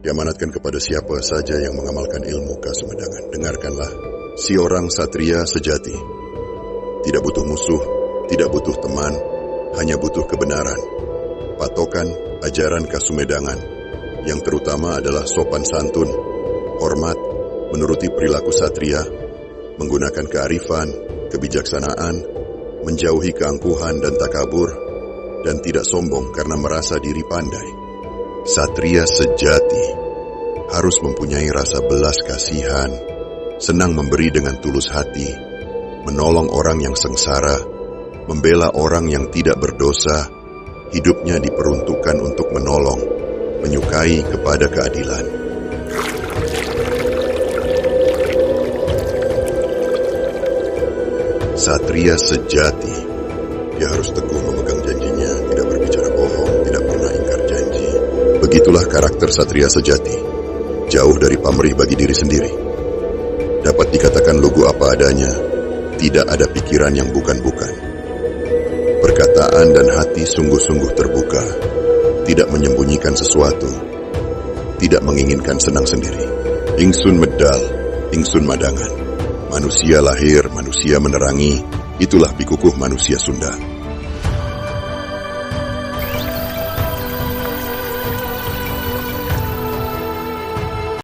diamanatkan kepada siapa saja yang mengamalkan ilmu Kasumedangan. Dengarkanlah, si orang satria sejati tidak butuh musuh, tidak butuh teman, hanya butuh kebenaran. Patokan ajaran Kasumedangan yang terutama adalah sopan santun, hormat, menuruti perilaku satria, menggunakan kearifan, kebijaksanaan, menjauhi keangkuhan dan takabur, dan tidak sombong karena merasa diri pandai. Satria sejati harus mempunyai rasa belas kasihan, senang memberi dengan tulus hati, menolong orang yang sengsara, membela orang yang tidak berdosa, hidupnya diperuntukkan untuk menolong, menyukai kepada keadilan. Satria sejati, dia harus teguh memegang janjinya, tidak berbicara bohong, tidak pernah ingkar janji. Begitulah karakter satria sejati, jauh dari pamrih bagi diri sendiri. Dapat dikatakan lugu apa adanya, tidak ada pikiran yang bukan-bukan. Perkataan dan hati sungguh-sungguh terbuka, tidak menyembunyikan sesuatu, tidak menginginkan senang sendiri. Ingsun medal, ingsun madangan. Manusia lahir, manusia menerangi, itulah pikukuh manusia Sunda.